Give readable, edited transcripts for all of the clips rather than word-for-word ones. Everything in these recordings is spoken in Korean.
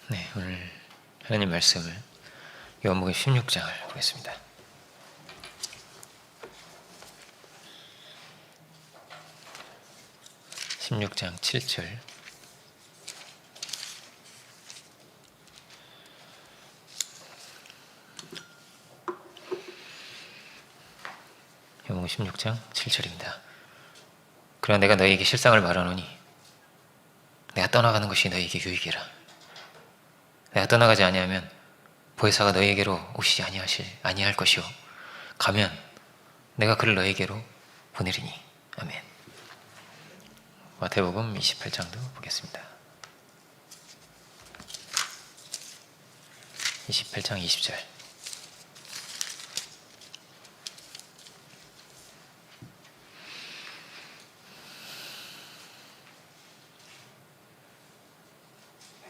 네, 오늘 하나님 말씀을 요한복음 16장을 보겠습니다. (16장) 7절. 요한복음 16장 7절입니다. 그러나 내가 너희에게 실상을 말하노니 내가 떠나가는 것이 너희에게 유익이라. 내가 떠나가지 아니하면 보혜사가 너희에게로 오시지 아니할 것이요 가면 내가 그를 너희에게로 보내리니. 아멘. 마태복음 28장도 보겠습니다. 28장 20절.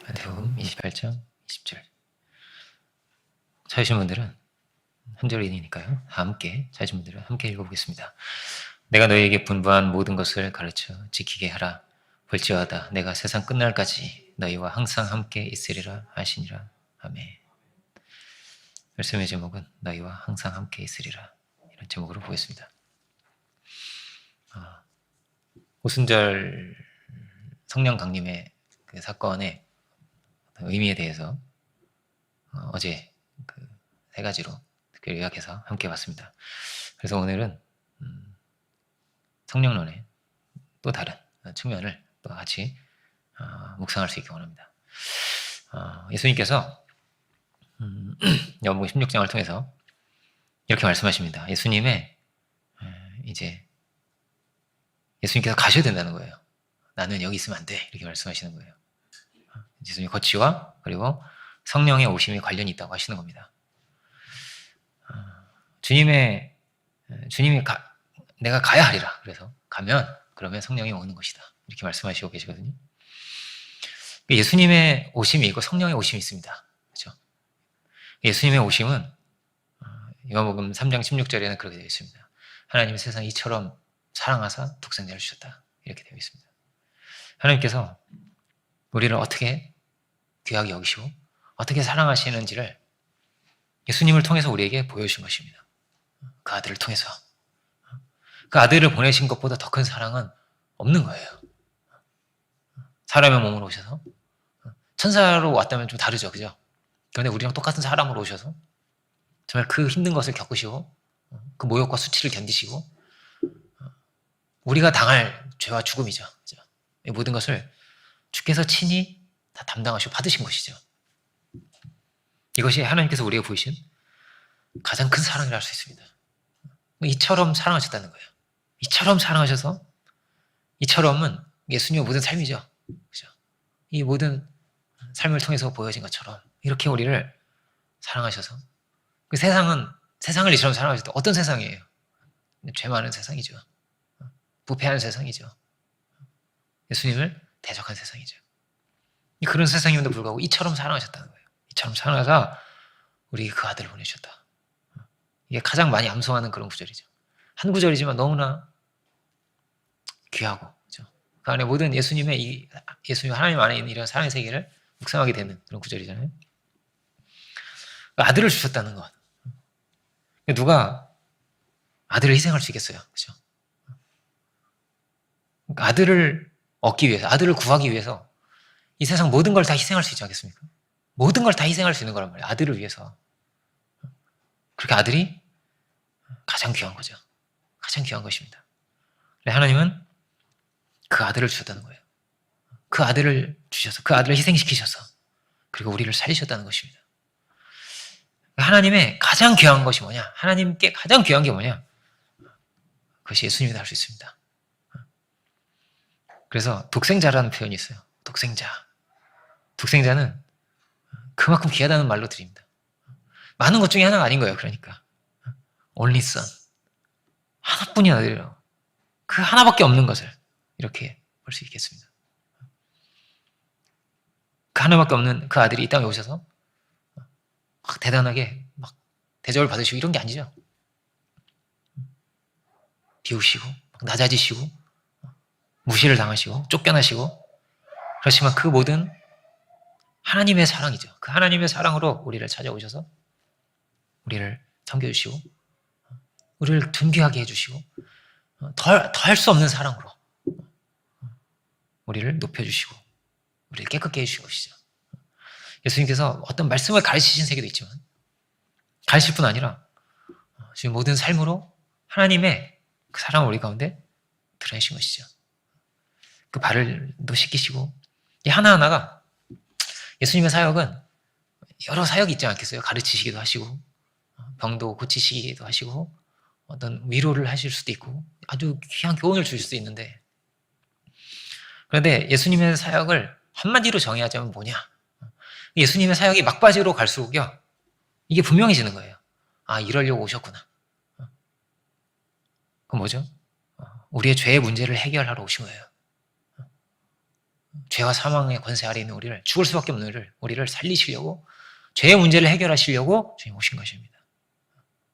마태복음 28장 20절. 찾으신 분들은 한 절이니까요. 함께 찾으신 분들은 함께 읽어보겠습니다. 내가 너희에게 분부한 모든 것을 가르쳐 지키게 하라. 볼지어다 내가 세상 끝날까지 너희와 항상 함께 있으리라 하시니라. 아멘. 말씀의 제목은 너희와 항상 함께 있으리라, 이런 제목으로 보겠습니다. 오순절 성령 강림의 그 사건의 의미에 대해서 어제 그 세 가지로 특별히 요약해서 함께 봤습니다. 그래서 오늘은 성령론의 또 다른 측면을 또 같이 묵상할 수 있기 원합니다. 예수님께서 요한복음 16장을 통해서 이렇게 말씀하십니다. 예수님께서 가셔야 된다는 거예요. 나는 여기 있으면 안 돼, 이렇게 말씀하시는 거예요. 예수님의 거취와 그리고 성령의 오심이 관련이 있다고 하시는 겁니다. 주님이 내가 가야 하리라. 그래서 그러면 성령이 오는 것이다, 이렇게 말씀하시고 계시거든요. 예수님의 오심이 있고 성령의 오심이 있습니다. 그렇죠? 예수님의 오심은 요한복음 3장 16절에는 그렇게 되어 있습니다. 하나님이 세상 이처럼 사랑하사 독생자를 주셨다, 이렇게 되어 있습니다. 하나님께서 우리를 어떻게 귀하게 여기시고 어떻게 사랑하시는지를 예수님을 통해서 우리에게 보여주신 것입니다. 그 아들을 통해서. 그 아들을 보내신 것보다 더 큰 사랑은 없는 거예요. 사람의 몸으로 오셔서, 천사로 왔다면 좀 다르죠, 그죠? 그런데 우리랑 똑같은 사람으로 오셔서 정말 그 힘든 것을 겪으시고 그 모욕과 수치를 견디시고 우리가 당할 죄와 죽음이죠, 그죠? 이 모든 것을 주께서 친히 다 담당하시고 받으신 것이죠. 이것이 하나님께서 우리에게 보이신 가장 큰 사랑이라 할 수 있습니다. 이처럼 사랑하셨다는 거예요. 이처럼 사랑하셔서, 이처럼은 예수님의 모든 삶이죠. 그죠? 이 모든 삶을 통해서 보여진 것처럼 이렇게 우리를 사랑하셔서, 그 세상을 이처럼 사랑하셨다. 어떤 세상이에요? 죄 많은 세상이죠. 부패한 세상이죠. 예수님을 대적한 세상이죠. 그런 세상임에도 불구하고 이처럼 사랑하셨다는 거예요. 이처럼 사랑하사 우리 그 아들을 보내주셨다. 이게 가장 많이 암송하는 그런 구절이죠. 한 구절이지만 너무나 귀하고, 그죠? 그 안에 모든 예수님 하나님 안에 있는 이런 사랑의 세계를 묵상하게 되는 그런 구절이잖아요. 아들을 주셨다는 것. 누가 아들을 희생할 수 있겠어요? 그죠? 아들을 얻기 위해서, 아들을 구하기 위해서 이 세상 모든 걸 다 희생할 수 있지 않겠습니까? 모든 걸 다 희생할 수 있는 거란 말이에요. 아들을 위해서. 그렇게 아들이 가장 귀한 거죠. 가장 귀한 것입니다. 하나님은 그 아들을 주셨다는 거예요. 그 아들을 주셔서, 그 아들을 희생시키셔서, 그리고 우리를 살리셨다는 것입니다. 하나님의 가장 귀한 것이 뭐냐? 하나님께 가장 귀한 게 뭐냐? 그것이 예수님이다 할 수 있습니다. 그래서 독생자라는 표현이 있어요. 독생자는 그만큼 귀하다는 말로 드립니다. 많은 것 중에 하나가 아닌 거예요. 그러니까 only son, 하나뿐인 아들이라고, 그 하나밖에 없는 것을 이렇게 볼 수 있겠습니다. 그 하나밖에 없는 그 아들이 이 땅에 오셔서 막 대단하게 막 대접을 받으시고 이런 게 아니죠. 비우시고 낮아지시고 무시를 당하시고 쫓겨나시고, 그렇지만 그 모든 하나님의 사랑이죠. 그 하나님의 사랑으로 우리를 찾아오셔서 우리를 섬겨주시고 우리를 존귀하게 해주시고 더 할 수 없는 사랑으로 우리를 높여주시고 우리를 깨끗게 해주신 것이죠. 예수님께서 어떤 말씀을 가르치신 세계도 있지만 가르칠 뿐 아니라 지금 모든 삶으로 하나님의 그 사랑을 우리 가운데 드러내신 것이죠. 그 발을도 씻기시고 이 하나하나가 예수님의 사역은 여러 사역이 있지 않겠어요? 가르치시기도 하시고 병도 고치시기도 하시고 어떤 위로를 하실 수도 있고 아주 귀한 교훈을 주실 수도 있는데 그런데 예수님의 사역을 한마디로 정의하자면 뭐냐? 예수님의 사역이 막바지로 갈수록요 이게 분명해지는 거예요. 아, 이러려고 오셨구나. 그건 뭐죠? 우리의 죄의 문제를 해결하러 오신 거예요. 죄와 사망의 권세 아래 있는 우리를 죽을 수밖에 없는 우리를 살리시려고 죄의 문제를 해결하시려고 주님 오신 것입니다.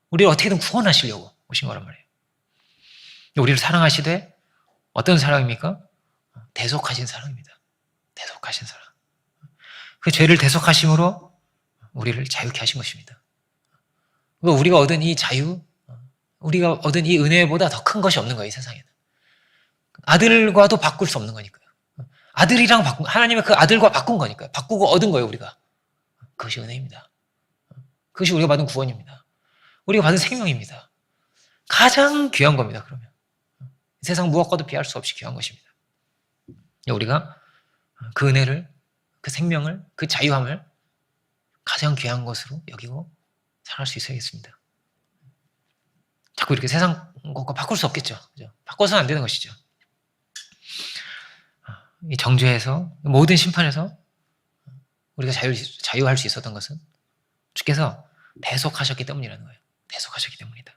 우리를 어떻게든 구원하시려고 오신 거란 말이에요. 우리를 사랑하시되 어떤 사랑입니까? 대속하신 사랑입니다. 대속하신 사랑. 그 죄를 대속하심으로 우리를 자유케 하신 것입니다. 우리가 얻은 이 자유, 우리가 얻은 이 은혜보다 더 큰 것이 없는 거예요, 이 세상에는. 아들과도 바꿀 수 없는 거니까요. 아들이랑 하나님의 그 아들과 바꾼 거니까요. 바꾸고 얻은 거예요, 우리가. 그것이 은혜입니다. 그것이 우리가 받은 구원입니다. 우리가 받은 생명입니다. 가장 귀한 겁니다, 그러면. 세상 무엇과도 비할 수 없이 귀한 것입니다. 우리가 그 은혜를, 그 생명을, 그 자유함을 가장 귀한 것으로 여기고 살아갈 수 있어야겠습니다. 자꾸 이렇게 세상 것과 바꿀 수 없겠죠. 그죠? 바꿔서는 안 되는 것이죠. 이 정죄에서, 모든 심판에서 우리가 자유할 수 있었던 것은 주께서 대속하셨기 때문이라는 거예요. 대속하셨기 때문이다.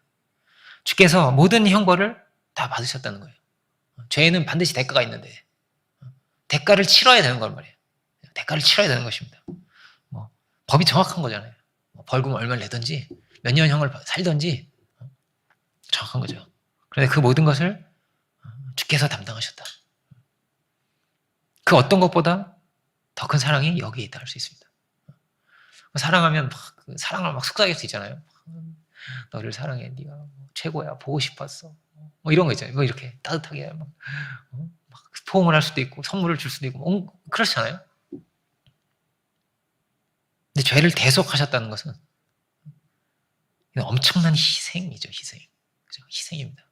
주께서 모든 형벌을 다 받으셨다는 거예요. 죄에는 반드시 대가가 있는데 대가를 치러야 되는 걸 말이에요. 대가를 치러야 되는 것입니다. 법이 정확한 거잖아요. 벌금 얼마를 내든지 몇 년형을 살든지 정확한 거죠. 그런데 그 모든 것을 주께서 담당하셨다. 그 어떤 것보다 더 큰 사랑이 여기에 있다 할 수 있습니다. 사랑하면 사랑을 막 속삭일 수 있잖아요. 너를 사랑해, 네가 최고야, 보고 싶었어. 이런 거 있잖아요. 이렇게 따뜻하게 막 포옹을 할 수도 있고 선물을 줄 수도 있고 그렇잖아요. 근데 죄를 대속하셨다는 것은 엄청난 희생이죠, 희생. 그죠? 희생입니다.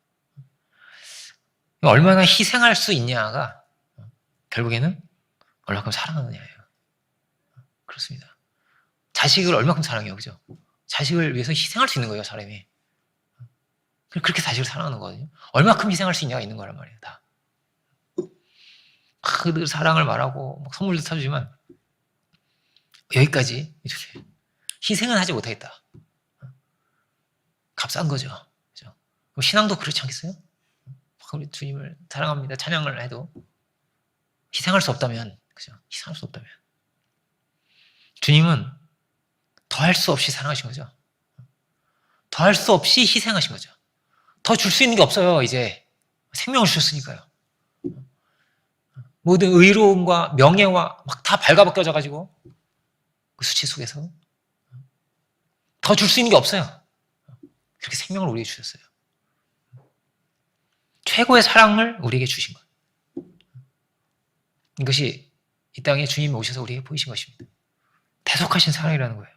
얼마나 희생할 수 있냐가 결국에는 얼마큼 사랑하느냐예요. 그렇습니다. 자식을 얼마큼 사랑해요, 그죠? 자식을 위해서 희생할 수 있는 거예요, 사람이. 그렇게 자식을 사랑하는 거거든요. 얼마큼 희생할 수 있냐가 있는 거란 말이에요, 다. 그 사랑을 말하고 막 선물도 사주지만 여기까지 이렇게 희생은 하지 못하겠다. 값싼 거죠. 그죠? 신앙도 그렇지 않겠어요? 우리 주님을 사랑합니다. 찬양을 해도 희생할 수 없다면, 그죠? 희생할 수 없다면. 주님은 더 할 수 없이 사랑하신 거죠. 더 할 수 없이 희생하신 거죠. 더 줄 수 있는 게 없어요, 이제. 생명을 주셨으니까요. 모든 의로움과 명예와 막 다 발가벗겨져가지고 그 수치 속에서 더 줄 수 있는 게 없어요. 그렇게 생명을 우리에게 주셨어요. 최고의 사랑을 우리에게 주신 것. 이것이 이 땅에 주님이 오셔서 우리에게 보이신 것입니다. 대속하신 사랑이라는 거예요.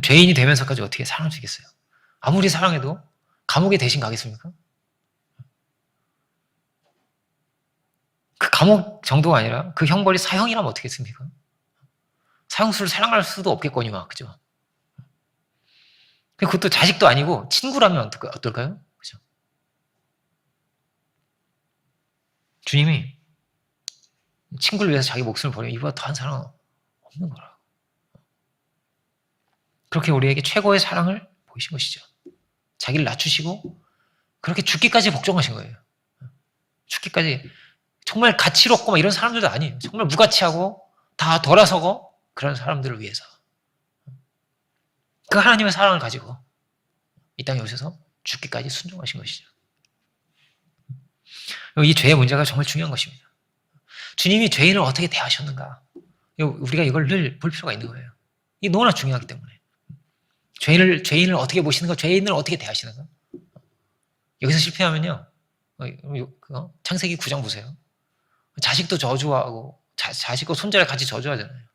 죄인이 되면서까지 어떻게 사랑할 수 있겠어요? 아무리 사랑해도 감옥에 대신 가겠습니까? 그 감옥 정도가 아니라 그 형벌이 사형이라면 어떻겠습니까? 사형수를 사랑할 수도 없겠거니와, 그죠? 그것도 자식도 아니고 친구라면 어떨까요? 그죠? 주님이 친구를 위해서 자기 목숨을 버리면 이보다 더한 사랑은 없는 거라고. 그렇게 우리에게 최고의 사랑을 보이신 것이죠. 자기를 낮추시고 그렇게 죽기까지 복종하신 거예요. 죽기까지. 정말 가치롭고 막 이런 사람들도 아니에요. 정말 무가치하고 다 돌아서고 그런 사람들을 위해서. 그 하나님의 사랑을 가지고 이 땅에 오셔서 죽기까지 순종하신 것이죠. 이 죄의 문제가 정말 중요한 것입니다. 주님이 죄인을 어떻게 대하셨는가? 우리가 이걸 늘 볼 필요가 있는 거예요. 이게 너무나 중요하기 때문에. 죄인을 어떻게 보시는가, 죄인을 어떻게 대하시는가. 여기서 실패하면요, 창세기 9장 보세요. 자식도 저주하고, 자식과 손자를 같이 저주하잖아요.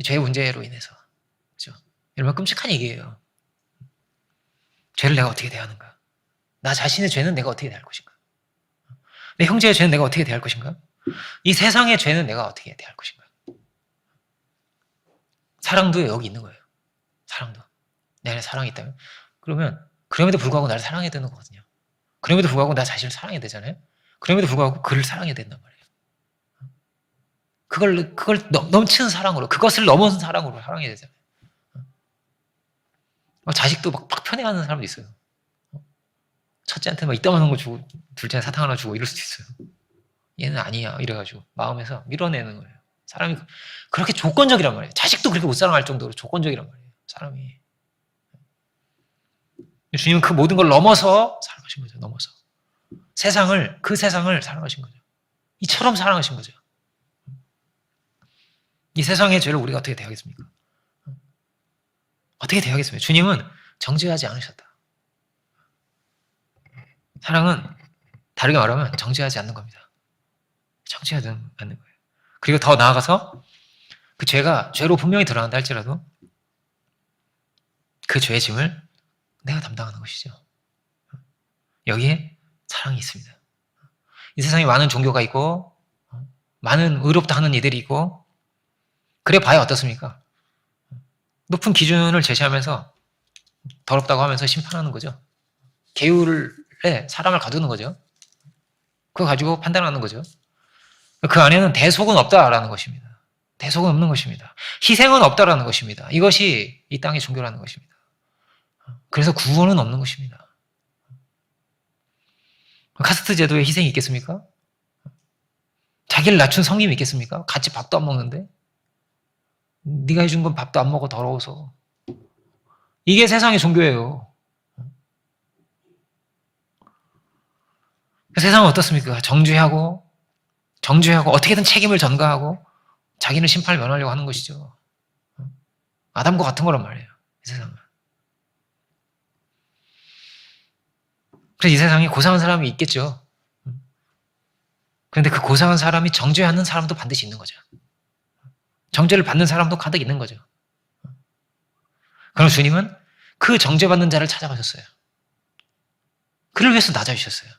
죄의 문제로 인해서. 그죠? 얼마나 끔찍한 얘기예요. 죄를 내가 어떻게 대하는가? 나 자신의 죄는 내가 어떻게 대할 것인가? 내 형제의 죄는 내가 어떻게 대할 것인가? 이 세상의 죄는 내가 어떻게 대할 것인가? 사랑도 여기 있는 거예요. 사랑도. 내 안에 사랑이 있다면. 그러면, 그럼에도 불구하고 나를 사랑해야 되는 거거든요. 그럼에도 불구하고 나 자신을 사랑해야 되잖아요. 그럼에도 불구하고 그를 사랑해야 된단 말이에요. 그걸 넘치는 사랑으로, 그것을 넘어선 사랑으로 사랑해야 되잖아요. 자식도 막 편애하는 사람도 있어요. 첫째한테 막 이따만한 거 주고, 둘째한테 사탕 하나 주고 이럴 수도 있어요. 얘는 아니야. 이래가지고 마음에서 밀어내는 거예요. 사람이 그렇게 조건적이란 말이에요. 자식도 그렇게 못 사랑할 정도로 조건적이란 말이에요. 사람이. 주님은 그 모든 걸 넘어서 사랑하신 거죠. 넘어서. 그 세상을 사랑하신 거죠. 이처럼 사랑하신 거죠. 이 세상의 죄를 우리가 어떻게 대하겠습니까? 어떻게 대하겠습니까? 주님은 정죄하지 않으셨다. 사랑은 다르게 말하면 정죄하지 않는 겁니다. 정죄하지 않는 거예요. 그리고 더 나아가서 그 죄가 죄로 분명히 드러난다 할지라도 그 죄의 짐을 내가 담당하는 것이죠. 여기에 사랑이 있습니다. 이 세상에 많은 종교가 있고 많은 의롭다 하는 이들이 있고 그래 봐야 어떻습니까? 높은 기준을 제시하면서 더럽다고 하면서 심판하는 거죠. 계율에 사람을 가두는 거죠. 그거 가지고 판단하는 거죠. 그 안에는 대속은 없다라는 것입니다. 대속은 없는 것입니다. 희생은 없다라는 것입니다. 이것이 이 땅의 종교라는 것입니다. 그래서 구원은 없는 것입니다. 카스트 제도에 희생이 있겠습니까? 자기를 낮춘 성님이 있겠습니까? 같이 밥도 안 먹는데 네가 해준 건 밥도 안 먹어 더러워서. 이게 세상의 종교예요. 세상은 어떻습니까? 정죄하고 어떻게든 책임을 전가하고 자기는 심판을 면하려고 하는 것이죠. 아담과 같은 거란 말이에요. 이 세상은. 그래서 이 세상에 고상한 사람이 있겠죠. 그런데 그 고상한 사람이 정죄하는 사람도 반드시 있는 거죠. 정죄를 받는 사람도 가득 있는 거죠. 그럼 주님은 그 정죄받는 자를 찾아가셨어요. 그를 위해서 낮아주셨어요.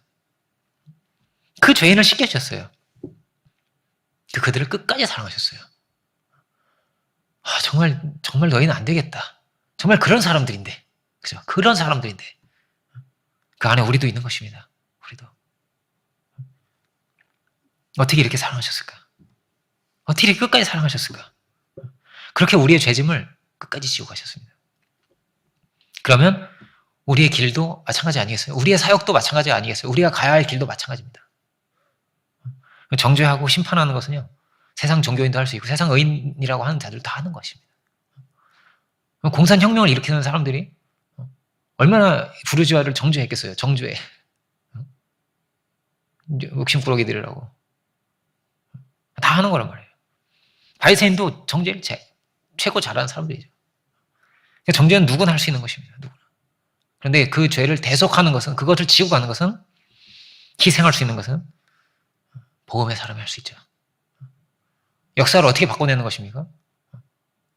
그 죄인을 씻겨주셨어요. 그들을 끝까지 사랑하셨어요. 정말 너희는 안 되겠다. 정말 그런 사람들인데. 그죠? 그런 사람들인데. 그 안에 우리도 있는 것입니다. 우리도. 어떻게 이렇게 사랑하셨을까? 어떻게 이렇게 끝까지 사랑하셨을까? 그렇게 우리의 죄짐을 끝까지 지고 가셨습니다. 그러면 우리의 길도 마찬가지 아니겠어요? 우리의 사역도 마찬가지 아니겠어요? 우리가 가야 할 길도 마찬가지입니다. 정죄하고 심판하는 것은요, 세상 종교인도 할 수 있고 세상 의인이라고 하는 자들도 다 하는 것입니다. 공산혁명을 일으키는 사람들이 얼마나 부르주아를 정죄했겠어요. 정죄. 욕심꾸러기들이라고. 다 하는 거란 말이에요. 바리새인도 정죄를 최고 잘하는 사람들이죠. 정죄는 누구나 할 수 있는 것입니다. 누구나. 그런데 그 죄를 대속하는 것은, 그것을 지우고 가는 것은, 희생할 수 있는 것은 복음의 사람이 할 수 있죠. 역사를 어떻게 바꿔내는 것입니까?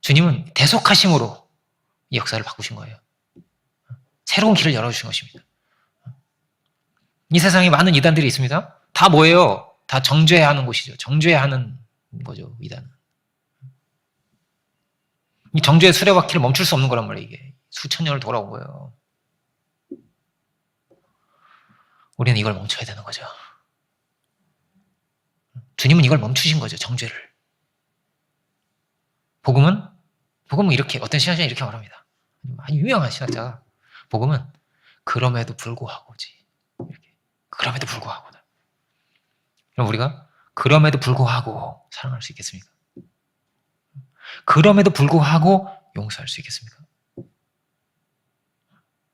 주님은 대속하심으로 이 역사를 바꾸신 거예요. 새로운 길을 열어주신 것입니다. 이 세상에 많은 이단들이 있습니다. 다 뭐예요? 다 정죄하는 곳이죠. 정죄하는 거죠, 이단은. 이 정죄의 수레바퀴를 멈출 수 없는 거란 말이에요, 이게. 수천 년을 돌아온 거예요. 우리는 이걸 멈춰야 되는 거죠. 주님은 이걸 멈추신 거죠, 정죄를. 복음은 이렇게, 어떤 신학자는 이렇게 말합니다. 아주 유명한 신학자가, 복음은 그럼에도 불구하고지. 이렇게. 그럼에도 불구하고. 그럼 우리가 그럼에도 불구하고 사랑할 수 있겠습니까? 그럼에도 불구하고 용서할 수 있겠습니까?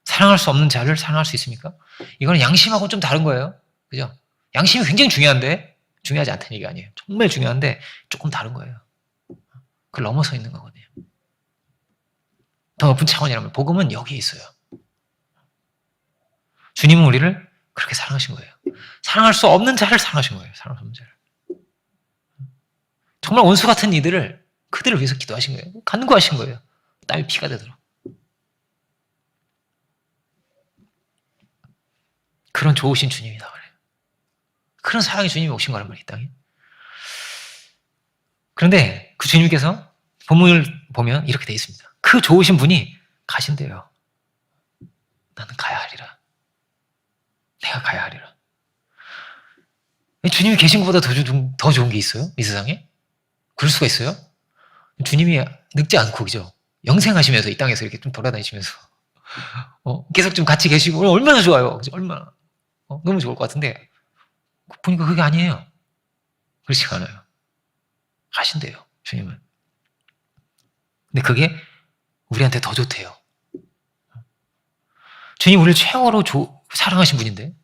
사랑할 수 없는 자를 사랑할 수 있습니까? 이거는 양심하고 좀 다른 거예요. 그죠? 양심이 굉장히 중요한데, 중요하지 않다는 얘기가 아니에요. 정말 중요한데 조금 다른 거예요. 그걸 넘어서 있는 거거든요. 더 높은 차원이라면 복음은 여기에 있어요. 주님은 우리를 그렇게 사랑하신 거예요. 사랑할 수 없는 자를 사랑하신 거예요. 사랑할 수 없는 자를. 정말 원수 같은 이들을 그들을 위해서 기도하신 거예요. 간구하신 거예요. 땀이 피가 되도록. 그런 좋으신 주님이다 그래요. 그런 사랑의 주님이 오신 거란 말이에요. 이 땅에. 그런데 그 주님께서 본문을 보면 이렇게 되어 있습니다. 그 좋으신 분이 가신대요. 나는 가야 하리라. 내가 가야 하리라. 주님이 계신 것보다 더 좋은 게 있어요? 이 세상에? 그럴 수가 있어요? 주님이 늙지 않고, 그죠? 영생하시면서 이 땅에서 이렇게 좀 돌아다니시면서 계속 좀 같이 계시고 얼마나 좋아요. 그죠? 얼마나 너무 좋을 것 같은데 보니까 그게 아니에요. 그렇지가 않아요. 가신대요. 주님은. 근데 그게 우리한테 더 좋대요. 주님 우리를 최고로 사랑하신 분인데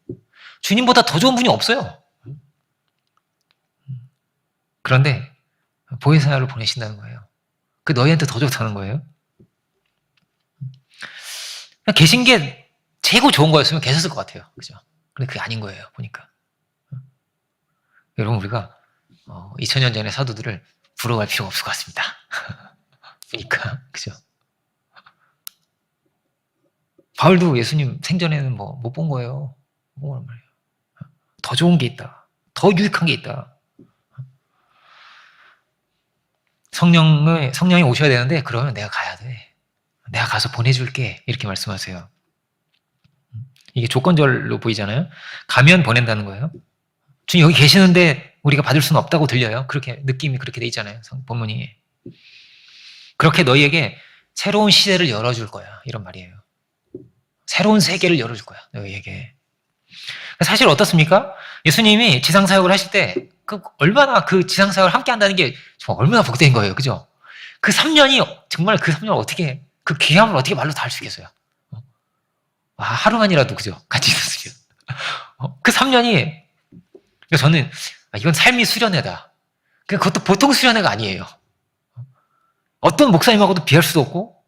주님보다 더 좋은 분이 없어요. 그런데 보혜사를 보내신다는 거예요. 그 너희한테 더 좋다는 거예요. 계신 게 최고 좋은 거였으면 계셨을 것 같아요. 그죠? 근데 그게 아닌 거예요. 보니까. 여러분 우리가 2000년 전의 사도들을 부러워할 필요가 없을 것 같습니다. 보니까. 그죠? 바울도 예수님 생전에는 못 본 거예요. 못 본 말이에요. 더 좋은 게 있다. 더 유익한 게 있다. 성령이 오셔야 되는데 그러면 내가 가야 돼. 내가 가서 보내줄게. 이렇게 말씀하세요. 이게 조건절로 보이잖아요. 가면 보낸다는 거예요. 주님 여기 계시는데 우리가 받을 수는 없다고 들려요. 그렇게 느낌이 그렇게 돼 있잖아요. 본문이. 그렇게 너희에게 새로운 시대를 열어줄 거야. 이런 말이에요. 새로운 세계를 열어줄 거야. 너희에게. 사실 어떻습니까? 예수님이 지상사역을 하실 때 얼마나 그 지상사역을 함께 한다는 게 정말 얼마나 복된 거예요. 그죠? 그 3년이 정말 그 3년 어떻게 그 귀함을 어떻게 말로 다 할 수 있겠어요? 하루만이라도 그죠? 같이 있었으면. 그 3년이 저는 이건 삶이 수련회다. 그것도 보통 수련회가 아니에요. 어떤 목사님하고도 비할 수도 없고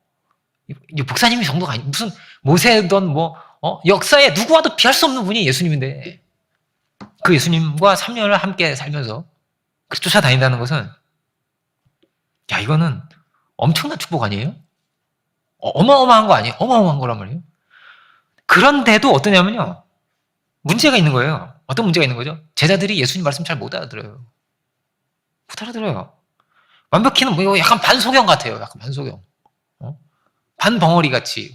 목사님이 정도가 아니 무슨 모세든 역사에 누구와도 비할 수 없는 분이 예수님인데 그 예수님과 3년을 함께 살면서 쫓아다닌다는 것은 이거는 엄청난 축복 아니에요? 어마어마한 거 아니에요? 어마어마한 거란 말이에요. 그런데도 어떠냐면요. 문제가 있는 거예요. 어떤 문제가 있는 거죠? 제자들이 예수님 말씀 잘 못 알아들어요. 못 알아들어요. 완벽히는 약간 반소경 같아요. 약간 반소경. 반벙어리 같이.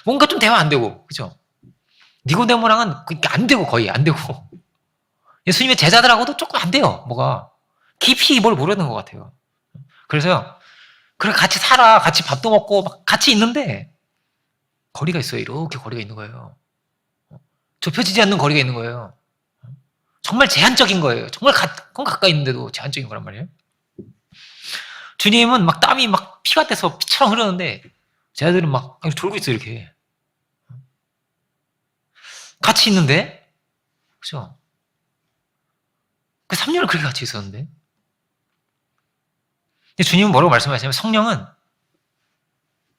뭔가 좀 대화 안 되고, 그죠? 니고데모랑은 안 되고, 거의 안 되고. 예수님의 제자들하고도 조금 안 돼요, 뭐가. 깊이 뭘 모르는 것 같아요. 그래서요, 그래, 같이 살아, 같이 밥도 먹고, 막 같이 있는데, 거리가 있어요. 이렇게 거리가 있는 거예요. 좁혀지지 않는 거리가 있는 거예요. 정말 제한적인 거예요. 정말 가까이 있는데도 제한적인 거란 말이에요. 주님은 막 땀이 막 피가 돼서 피처럼 흐르는데, 제자들은 막 졸고 있어요, 이렇게. 같이 있는데, 그죠? 그 3년을 그렇게 같이 있었는데. 근데 주님은 뭐라고 말씀하시냐면 성령은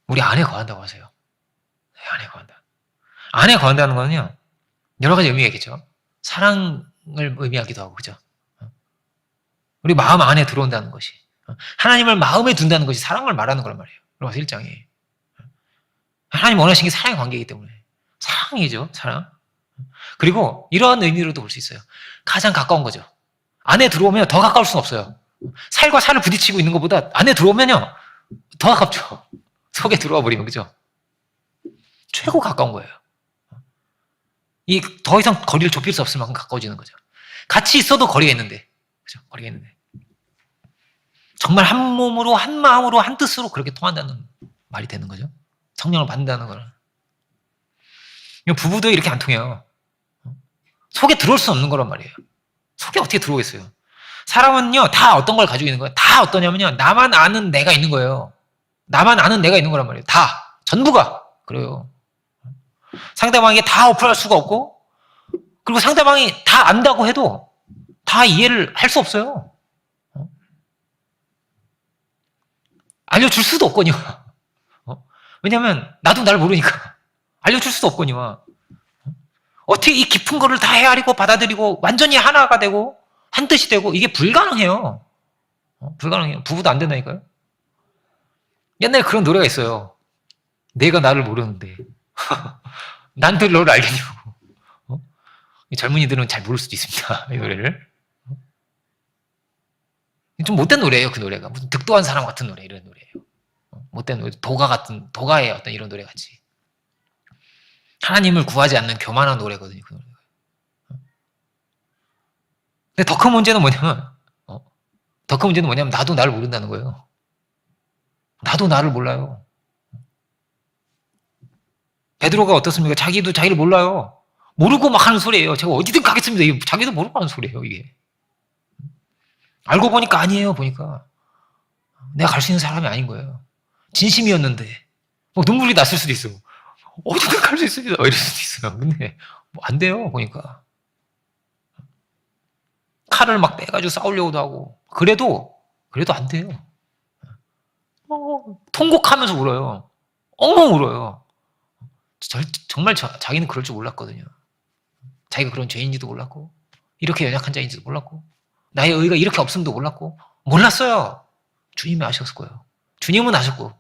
우리 안에 거한다고 하세요. 네, 안에 거한다. 안에 거한다는 거는요, 여러 가지 의미가 있겠죠. 사랑을 의미하기도 하고, 그죠? 우리 마음 안에 들어온다는 것이. 하나님을 마음에 둔다는 것이 사랑을 말하는 거란 말이에요. 로마서 1장에. 하나님 원하시는 게 사랑의 관계이기 때문에. 사랑이죠, 사랑. 그리고 이러한 의미로도 볼 수 있어요. 가장 가까운 거죠. 안에 들어오면 더 가까울 수는 없어요. 살과 살을 부딪히고 있는 것보다 안에 들어오면요, 더 가깝죠. 속에 들어와 버리면, 그죠? 최고 가까운 거예요. 더 이상 거리를 좁힐 수 없을 만큼 가까워지는 거죠. 같이 있어도 거리가 있는데, 그죠? 거리가 있는데. 정말 한 몸으로, 한 마음으로, 한 뜻으로 그렇게 통한다는 말이 되는 거죠. 성령을 받는다는 거는. 부부도 이렇게 안 통해요. 속에 들어올 수 없는 거란 말이에요. 속에 어떻게 들어오겠어요? 사람은요, 다 어떤 걸 가지고 있는 거예요. 다 어떠냐면요, 나만 아는 내가 있는 거예요. 나만 아는 내가 있는 거란 말이에요. 다. 전부가. 그래요. 상대방에게 다 어플할 수가 없고, 그리고 상대방이 다 안다고 해도 다 이해를 할 수 없어요. 알려줄 수도 없거니와. 왜냐면 나도 날 모르니까 알려줄 수도 없거니와. 어떻게 이 깊은 거를 다 헤아리고 받아들이고 완전히 하나가 되고 한 뜻이 되고 이게 불가능해요. 불가능해요. 부부도 안 된다니까요. 옛날에 그런 노래가 있어요. 내가 나를 모르는데 난 늘 너를 알겠냐고. 젊은이들은 잘 모를 수도 있습니다. 이 노래를. 좀 못된 노래예요. 그 노래가. 무슨 득도한 사람 같은 노래 이런 노래예요. 못된 노래. 도가의 어떤 이런 노래 같이. 하나님을 구하지 않는 교만한 노래거든요. 그 노래가. 근데 더 큰 문제는 뭐냐면 나도 나를 모른다는 거예요. 나도 나를 몰라요. 베드로가 어떻습니까? 자기도 자기를 몰라요. 모르고 막 하는 소리예요. 제가 어디든 가겠습니다. 이게 자기도 모르고 하는 소리예요. 이게. 알고 보니까 아니에요. 보니까. 내가 갈 수 있는 사람이 아닌 거예요. 진심이었는데 눈물이 났을 수도 있어. 어디든 갈 수 있습니다. 이럴 수도 있어요. 근데 안 돼요. 보니까. 칼을 막 빼가지고 싸우려고도 하고 그래도 안 돼요. 통곡하면서 울어요. 엉엉 울어요. 정말 자기는 그럴 줄 몰랐거든요. 자기가 그런 죄인지도 몰랐고 이렇게 연약한 자인지도 몰랐고 나의 의가 이렇게 없음도 몰랐어요. 주님이 아셨을 거예요. 주님은 아셨고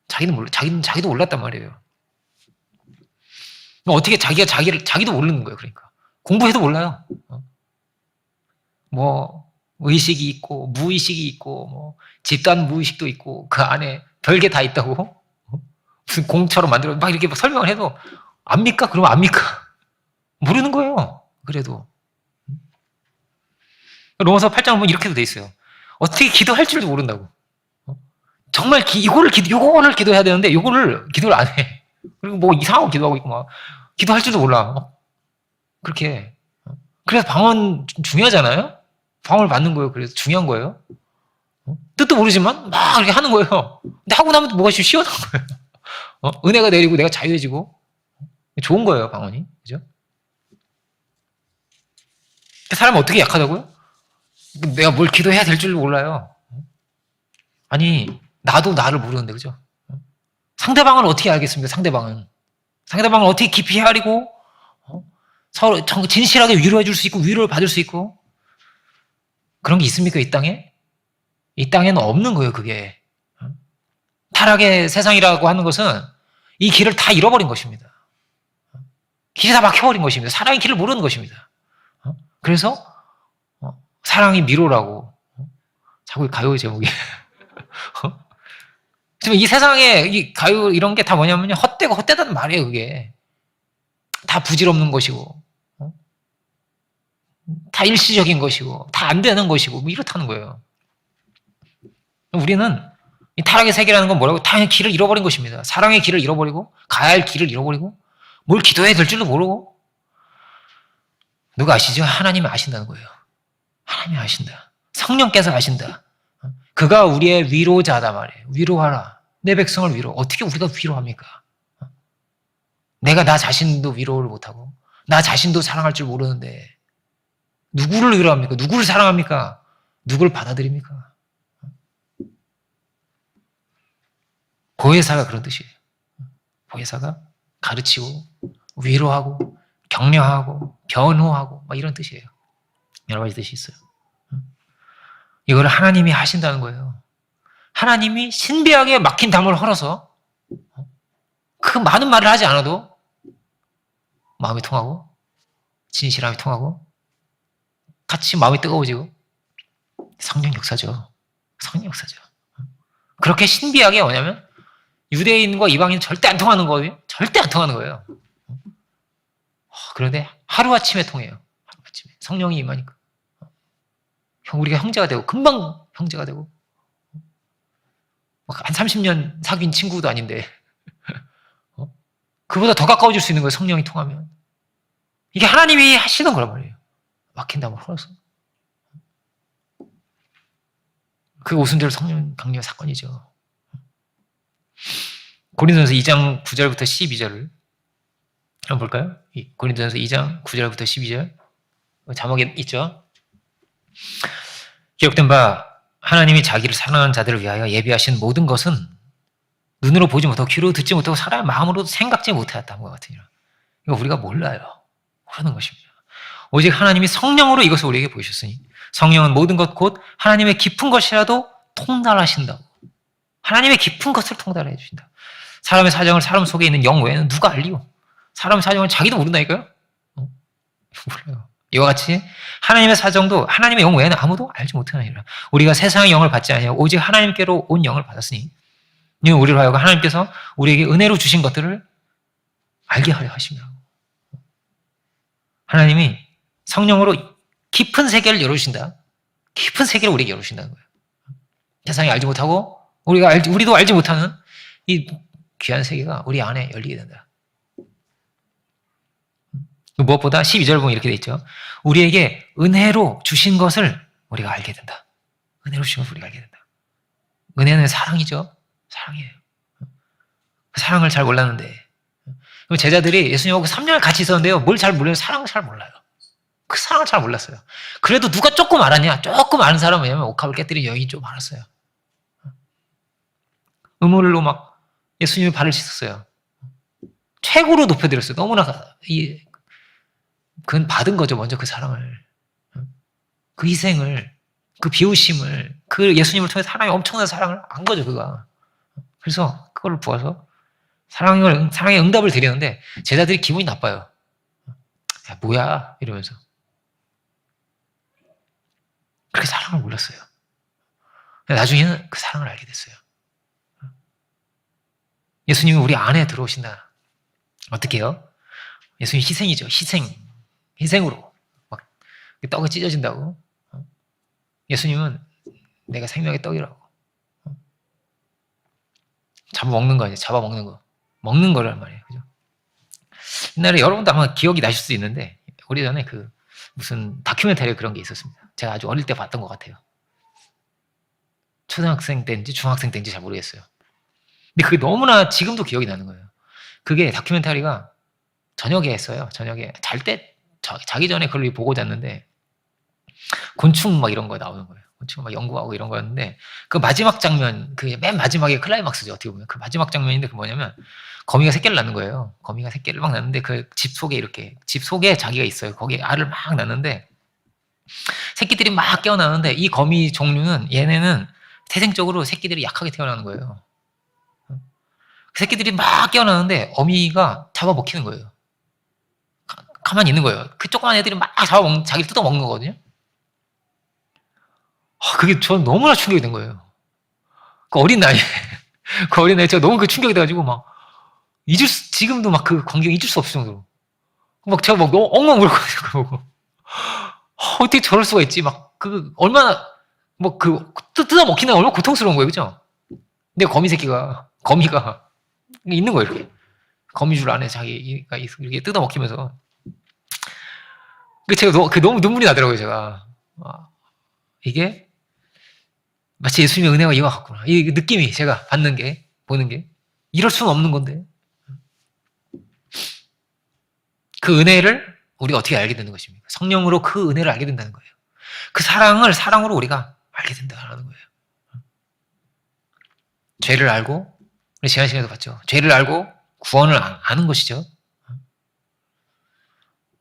자기도 몰랐단 말이에요. 어떻게 자기도 모르는 거예요. 그러니까 공부해도 몰라요. 뭐 의식이 있고 무의식이 있고 뭐 집단 무의식도 있고 그 안에 별게 다 있다고 무슨 공처럼 만들어 막 이렇게 설명을 해도 압니까? 그러면 압니까? 모르는 거예요. 그래도 로마서 8장 보면 이렇게도 돼 있어요. 어떻게 기도할 줄도 모른다고. 정말 요거를 기도해야 되는데 요거를 기도를 안 해. 그리고 뭐 이상하고 기도하고 있고 막 기도할 줄도 몰라. 그렇게. 그래서 방언 중요하잖아요. 방언을 받는 거예요. 그래서 중요한 거예요. 뜻도 모르지만 막 이렇게 하는 거예요. 근데 하고 나면 뭐가 시원한 거예요. 은혜가 내리고 내가 자유해지고 좋은 거예요. 방언이. 그죠? 사람은 어떻게 약하다고요? 내가 뭘 기도해야 될 줄 몰라요. 아니 나도 나를 모르는데 그죠? 상대방은 어떻게 알겠습니까? 상대방은 어떻게 깊이 헤아리고 서로 진실하게 위로해 줄 수 있고 위로를 받을 수 있고 그런 게 있습니까? 이 땅에? 이 땅에는 없는 거예요. 그게. 타락의 세상이라고 하는 것은 이 길을 다 잃어버린 것입니다. 길이 다 막혀버린 것입니다. 사랑의 길을 모르는 것입니다. 그래서 사랑이 미로라고 자꾸 가요 제목이. 지금 이 세상에 이 가요 이런 게 다 뭐냐면요. 헛되고 헛되다는 말이에요. 그게 다 부질없는 것이고 다 일시적인 것이고 다 안 되는 것이고 뭐 이렇다는 거예요. 우리는 이 타락의 세계라는 건 뭐라고? 다 길을 잃어버린 것입니다. 사랑의 길을 잃어버리고 가야 할 길을 잃어버리고 뭘 기도해야 될 줄도 모르고 누가 아시죠? 하나님이 아신다는 거예요. 하나님이 아신다. 성령께서 아신다. 그가 우리의 위로자다 말이에요. 위로하라. 내 백성을 위로. 어떻게 우리가 위로합니까? 내가 나 자신도 위로를 못하고 나 자신도 사랑할 줄 모르는데 누구를 위로합니까? 누구를 사랑합니까? 누구를 받아들입니까? 보혜사가 그런 뜻이에요. 보혜사가 가르치고 위로하고 격려하고 변호하고 막 이런 뜻이에요. 여러 가지 뜻이 있어요. 이걸 하나님이 하신다는 거예요. 하나님이 신비하게 막힌 담을 헐어서 그 많은 말을 하지 않아도 마음이 통하고 진실함이 통하고 같이 마음이 뜨거워지고 성령 역사죠. 성령 역사죠. 그렇게 신비하게 뭐냐면 유대인과 이방인 절대 안 통하는 거예요. 절대 안 통하는 거예요. 그런데 하루아침에 통해요. 하루아침에. 성령이 임하니까. 우리가 형제가 되고 금방 형제가 되고 한 30년 사귄 친구도 아닌데 그보다 더 가까워질 수 있는 거예요. 성령이 통하면. 이게 하나님이 하시는 거란 말이에요. 막힌 담을 헐어서. 그 오순절 성령 강림 사건이죠. 고린도전서 2장 9절부터 12절을 한번 볼까요? 고린도전서 2장 9절부터 12절 자막에 있죠. 기록된 바 하나님이 자기를 사랑하는 자들을 위하여 예비하신 모든 것은 눈으로 보지 못하고 귀로 듣지 못하고 사람의 마음으로도 생각지 못하였다는 것 같으니라. 이거 우리가 몰라요. 모르는 것입니다. 오직 하나님이 성령으로 이것을 우리에게 보이셨으니 성령은 모든 것 곧 하나님의 깊은 것이라도 통달하신다고. 하나님의 깊은 것을 통달해 주신다. 사람의 사정을 사람 속에 있는 영 외에는 누가 알리요? 사람의 사정을 자기도 모른다니까요? 몰라요. 이와 같이 하나님의 사정도 하나님의 영 외에는 아무도 알지 못하느니라. 우리가 세상의 영을 받지 아니하고 오직 하나님께로 온 영을 받았으니 이는 우리로 하여금 하나님께서 우리에게 은혜로 주신 것들을 알게 하려 하십니다. 하나님이 성령으로 깊은 세계를 열어주신다. 깊은 세계를 우리에게 열어주신다는 거예요. 세상이 알지 못하고 우리도 알지 못하는 이 귀한 세계가 우리 안에 열리게 된다. 무엇보다 12절 보면 이렇게 돼 있죠. 우리에게 은혜로 주신 것을 우리가 알게 된다. 은혜로 주신 것을 우리가 알게 된다. 은혜는 사랑이죠. 사랑이에요. 그 사랑을 잘 몰랐는데 제자들이 예수님하고 3년을 같이 있었는데요. 뭘 잘 몰라요? 사랑을 잘 몰라요. 그 사랑을 잘 몰랐어요. 그래도 누가 조금 알았냐? 조금 아는 사람은 왜냐면 옥합을 깨뜨린 여인이 좀 알았어요. 음물로 막 예수님의 발을 씻었어요. 최고로 높여드렸어요. 너무나 그건 받은 거죠. 먼저 그 사랑을, 그 희생을, 그 비우심을, 그 예수님을 통해서 하나님의 엄청난 사랑을 안 거죠. 그가. 그래서 그걸 보아서 사랑의 응답을 드리는데 제자들이 기분이 나빠요. 야, 뭐야 이러면서 그렇게 사랑을 몰랐어요. 나중에는 그 사랑을 알게 됐어요. 예수님이 우리 안에 들어오신다. 어떻게 해요? 예수님 희생이죠. 희생으로 막 떡이 찢어진다고. 예수님은 내가 생명의 떡이라고. 잡아먹는 거 아니에요. 잡아먹는 거. 먹는 거란 말이에요. 그죠? 옛날에 여러분도 아마 기억이 나실 수 있는데 오래전에 그 무슨 다큐멘터리 그런 게 있었습니다. 제가 아주 어릴 때 봤던 것 같아요. 초등학생 때인지 중학생 때인지 잘 모르겠어요. 근데 그게 너무나 지금도 기억이 나는 거예요. 그게 다큐멘터리가 저녁에 했어요. 저녁에 잘 때 자기 전에 그걸 보고 잤는데 곤충 막 이런 거 나오는 거예요. 곤충 막 연구하고 이런 거였는데 그 마지막 장면, 그 맨 마지막에 클라이막스죠. 어떻게 보면 그 마지막 장면인데 그 뭐냐면 거미가 새끼를 낳는 거예요. 거미가 새끼를 막 낳는데 그 집 속에 이렇게 집 속에 자기가 있어요. 거기에 알을 막 낳는데 새끼들이 막 깨어나는데 이 거미 종류는 얘네는 태생적으로 새끼들이 약하게 태어나는 거예요. 새끼들이 막 깨어나는데 어미가 잡아먹히는 거예요. 가만히 있는 거예요. 그 조그만 애들이 막 자기를 뜯어먹는 거거든요. 그게 저는 너무나 충격이 된 거예요. 그 어린 나이에 제가 너무 그 충격이 돼가지고 막 지금도 막 그 광경이 잊을 수 없을 정도로 막 제가 막 너무 엉엉 울거든요. 어떻게 저럴 수가 있지? 막 그 얼마나 뭐 그 뜯어먹히는 얼마나 고통스러운 거예요, 그죠? 근데 거미가 있는 거예요, 이렇게 거미줄 안에 자기가 이렇게 뜯어먹히면서 제가 너무 눈물이 나더라고요, 제가. 이게 마치 예수님의 은혜가 이와 같구나. 이 느낌이 제가 보는 게 이럴 수는 없는 건데 그 은혜를 우리가 어떻게 알게 되는 것입니까? 성령으로 그 은혜를 알게 된다는 거예요. 그 사랑으로 우리가 알게 된다는 거예요. 죄를 알고 우리 지난 시간에도 봤죠. 죄를 알고 구원을 아는 것이죠.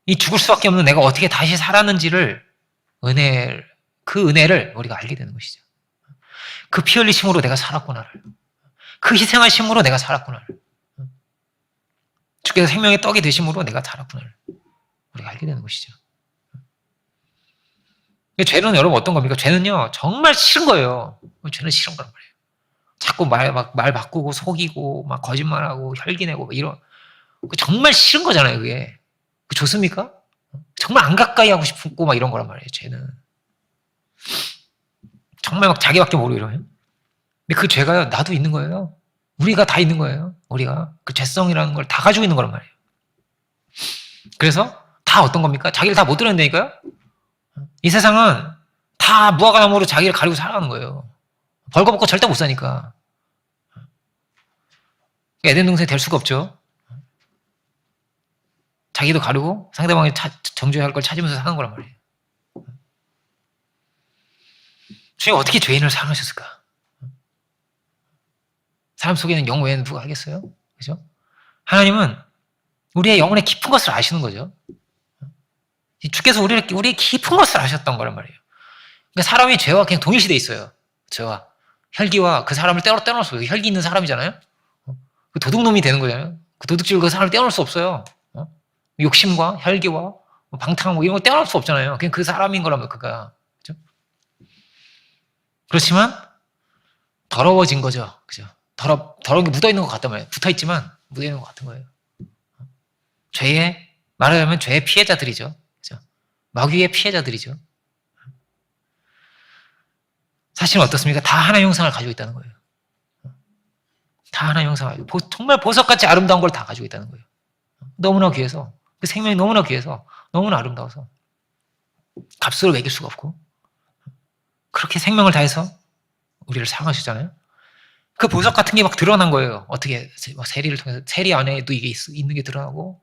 이 죽을 수밖에 없는 내가 어떻게 다시 살았는지를 그 은혜를 우리가 알게 되는 것이죠. 그 피 흘리심으로 내가 살았구나를, 그 희생하심으로 내가 살았구나를, 주께서 생명의 떡이 되심으로 내가 살았구나를 우리가 알게 되는 것이죠. 죄는 여러분 어떤 겁니까? 죄는요 정말 싫은 거예요. 죄는 싫은 거란 말이에요. 자꾸 말 바꾸고 속이고 막 거짓말하고 혈기내고 이런 정말 싫은 거잖아요. 그게 좋습니까? 정말 안 가까이 하고 싶고 막 이런 거란 말이에요. 죄는 정말 막 자기밖에 모르고 이러요. 근데 그 죄가요 나도 있는 거예요. 우리가 다 있는 거예요. 우리가 그 죄성이라는 걸 다 가지고 있는 거란 말이에요. 그래서 다 어떤 겁니까? 자기를 다 못 드러낸다니까요. 이 세상은 다 무화과나무로 자기를 가리고 살아가는 거예요. 벌거벗고 절대 못 사니까. 에덴 동산이 될 수가 없죠. 자기도 가리고 상대방이 정죄할 걸 찾으면서 사는 거란 말이에요. 주님 어떻게 죄인을 사랑하셨을까? 사람 속에는 영 외에는 누가 알겠어요? 그죠? 하나님은 우리의 영혼의 깊은 것을 아시는 거죠. 주께서 우리의 깊은 것을 아셨던 거란 말이에요. 그러니까 사람이 죄와 그냥 동일시돼 있어요. 죄와 혈기와 그 사람을 떼어놓을 수 없어요. 혈기 있는 사람이잖아요. 그 도둑놈이 되는 거잖아요. 그 도둑질 그 사람을 떼어놓을 수 없어요. 욕심과 혈기와 방탕 이런 거 떼어놓을 수 없잖아요. 그냥 그 사람인 거라면 그가. 그죠? 그렇지만 더러워진 거죠. 그죠? 더러운 게 묻어있는 것 같단 말이에요. 붙어있지만 묻어있는 것 같은 거예요. 말하자면 죄의 피해자들이죠. 그죠? 마귀의 피해자들이죠. 사실은 어떻습니까? 다 하나의 형상을 가지고 있다는 거예요. 다 하나의 형상을 가지고 정말 보석같이 아름다운 걸 다 가지고 있다는 거예요. 너무나 귀해서 그 생명이 너무나 귀해서 너무나 아름다워서 값을 매길 수가 없고 그렇게 생명을 다해서 우리를 사랑하셨잖아요. 그 보석 같은 게 막 드러난 거예요. 어떻게 세리를 통해서 세리 안에도 이게 있는 게 드러나고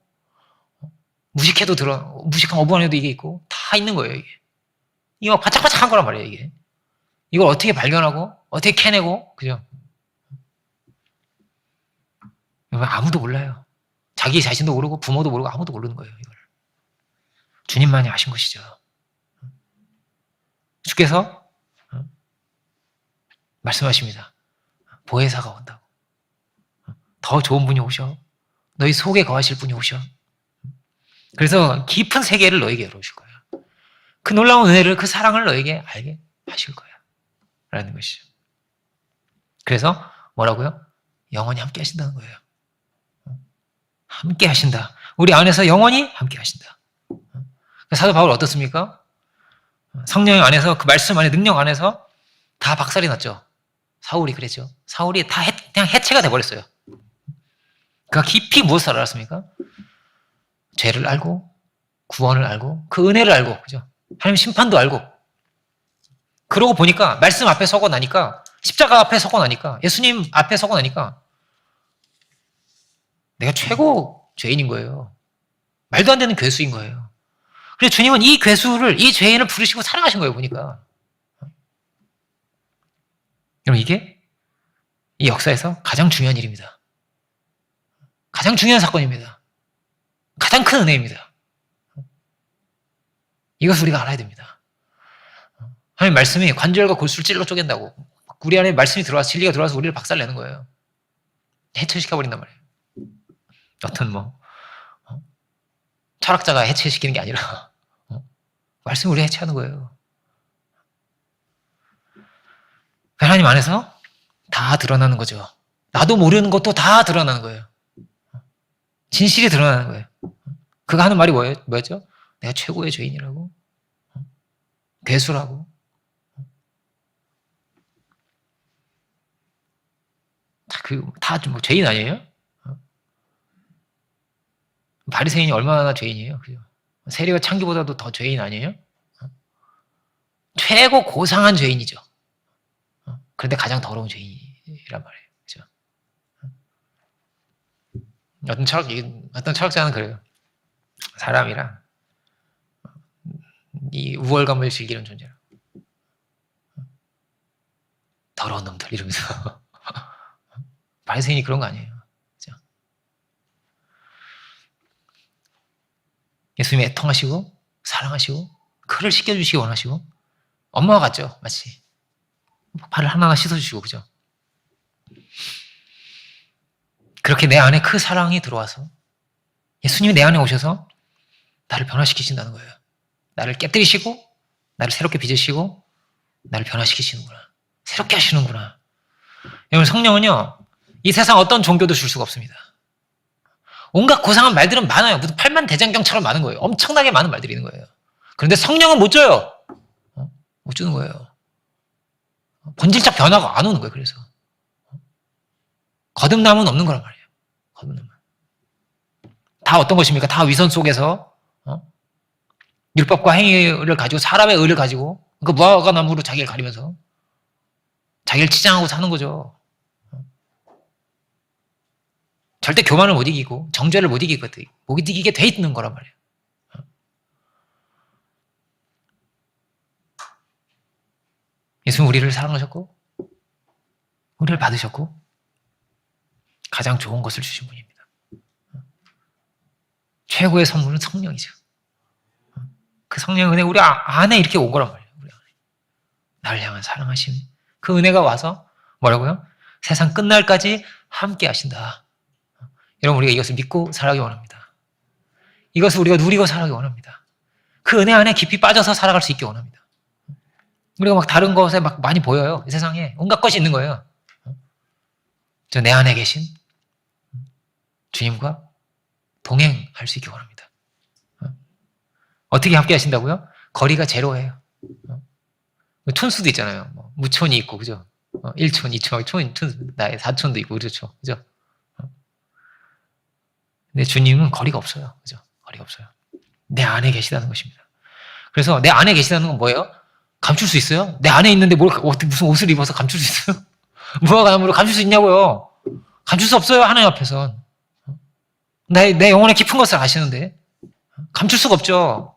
무식해도 드러나고 무식한 어부 안에도 이게 있고 다 있는 거예요. 이게 막 바짝바짝한 거란 말이에요. 이게 이걸 어떻게 발견하고 어떻게 캐내고 그죠? 아무도 몰라요. 자기 자신도 모르고 부모도 모르고 아무도 모르는 거예요. 이걸 주님만이 아신 것이죠. 주께서 말씀하십니다. 보혜사가 온다고. 더 좋은 분이 오셔. 너희 속에 거하실 분이 오셔. 그래서 깊은 세계를 너에게 열어주실 거야. 그 놀라운 은혜를 그 사랑을 너에게 알게 하실 거야. 라는 것이죠. 그래서 뭐라고요? 영원히 함께 하신다는 거예요. 함께 하신다. 우리 안에서 영원히 함께 하신다. 사도 바울 어떻습니까? 성령 안에서 그 말씀 안에 능력 안에서 다 박살이 났죠. 사울이 그랬죠. 사울이 다 그냥 해체가 돼버렸어요. 그가 깊이 무엇을 알았습니까? 죄를 알고 구원을 알고 그 은혜를 알고 그죠? 하나님 심판도 알고 그러고 보니까 말씀 앞에 서고 나니까 십자가 앞에 서고 나니까 예수님 앞에 서고 나니까 내가 최고 죄인인 거예요. 말도 안 되는 괴수인 거예요. 그래서 주님은 이 괴수를 이 죄인을 부르시고 사랑하신 거예요. 보니까 여러분 이게 이 역사에서 가장 중요한 일입니다. 가장 중요한 사건입니다. 가장 큰 은혜입니다. 이것을 우리가 알아야 됩니다. 하나님 말씀이 관절과 골수를 찔러 쪼갠다고 우리 안에 말씀이 들어와서 진리가 들어와서 우리를 박살내는 거예요. 해체시켜버린단 말이에요. 어떤 철학자가 해체시키는 게 아니라 말씀을 우리 해체하는 거예요. 하나님 안에서 다 드러나는 거죠. 나도 모르는 것도 다 드러나는 거예요. 진실이 드러나는 거예요. 그가 하는 말이 뭐였죠? 내가 최고의 죄인이라고? 괴수라고? 다 죄인 아니에요? 바리새인이 얼마나 죄인이에요? 그죠? 세리와 창기보다도 더 죄인 아니에요? 최고 고상한 죄인이죠. 그런데 가장 더러운 죄인이란 말이에요. 그죠? 어떤 철학자는 그래요. 사람이랑 이 우월감을 즐기는 존재라. 더러운 놈들 이러면서 바리새인이 그런 거 아니에요. 그죠? 예수님이 애통하시고 사랑하시고 그를 씻겨주시기 원하시고 엄마와 같죠. 마치 발을 하나하나 씻어주시고 그죠? 그렇게 내 안에 그 사랑이 들어와서 예수님이 내 안에 오셔서 나를 변화시키신다는 거예요. 나를 깨뜨리시고 나를 새롭게 빚으시고 나를 변화시키시는구나. 새롭게 하시는구나. 여러분 성령은요. 이 세상 어떤 종교도 줄 수가 없습니다. 온갖 고상한 말들은 많아요. 무슨 팔만대장경처럼 많은 거예요. 엄청나게 많은 말들이 있는 거예요. 그런데 성령은 못 줘요. 못 주는 거예요. 본질적 변화가 안 오는 거예요. 그래서 거듭남은 없는 거란 말이에요. 거듭남은 다 어떤 것입니까? 다 위선 속에서 율법과 행위를 가지고 사람의 의를 가지고 그 무화과나무로 자기를 가리면서 자기를 치장하고 사는 거죠. 절대 교만을 못 이기고 정죄를 못 이기게 돼 있는 거란 말이에요. 예수님 우리를 사랑하셨고 우리를 받으셨고 가장 좋은 것을 주신 분입니다. 최고의 선물은 성령이죠. 그 성령의 은혜 우리 안에 이렇게 온 거란 말이에요. 우리 안에. 나를 향한 사랑하심. 그 은혜가 와서 뭐라고요? 세상 끝날까지 함께 하신다. 여러분 우리가 이것을 믿고 살아가기 원합니다. 이것을 우리가 누리고 살아가기 원합니다. 그 은혜 안에 깊이 빠져서 살아갈 수 있기 원합니다. 우리가 막 다른 것에 막 많이 보여요. 이 세상에 온갖 것이 있는 거예요. 저 내 안에 계신 주님과 동행할 수 있기 원합니다. 어떻게 함께 하신다고요? 거리가 제로예요. 촌수도 있잖아요. 무촌이 있고, 그죠? 1촌, 2촌, 촌, 나의 4촌도 있고, 그렇죠? 그죠? 근데 주님은 거리가 없어요. 그죠? 거리가 없어요. 내 안에 계시다는 것입니다. 그래서 내 안에 계시다는 건 뭐예요? 감출 수 있어요? 내 안에 있는데 무슨 옷을 입어서 감출 수 있어요? 무화과나무로 감출 수 있냐고요? 감출 수 없어요, 하나님 앞에선. 내 영혼의 깊은 것을 아시는데. 감출 수가 없죠.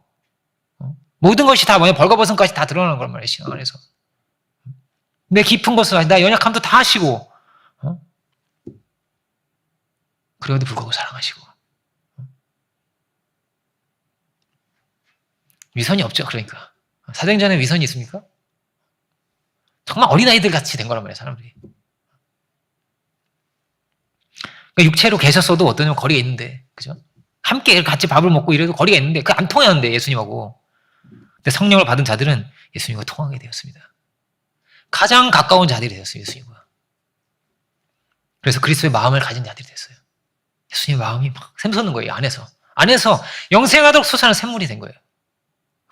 모든 것이 다 벌거벗은까지 다 드러나는 걸 말이에요, 신앙 안에서. 내 깊은 것을, 나 연약함도 다 아시고, 그래도 불구하고 사랑하시고. 위선이 없죠, 그러니까. 사도행전에 위선이 있습니까? 정말 어린아이들 같이 된 거란 말이에요, 사람들이. 그러니까 육체로 계셨어도 어떤 면 거리가 있는데, 그죠? 함께 같이 밥을 먹고 이래도 거리가 있는데, 그 안 통하는데, 예수님하고. 근데 성령을 받은 자들은 예수님과 통하게 되었습니다. 가장 가까운 자들이 되었어요, 예수님과. 그래서 그리스도의 마음을 가진 자들이 됐어요. 예수님의 마음이 막 샘솟는 거예요, 안에서. 안에서 영생하도록 솟아나는 샘물이 된 거예요.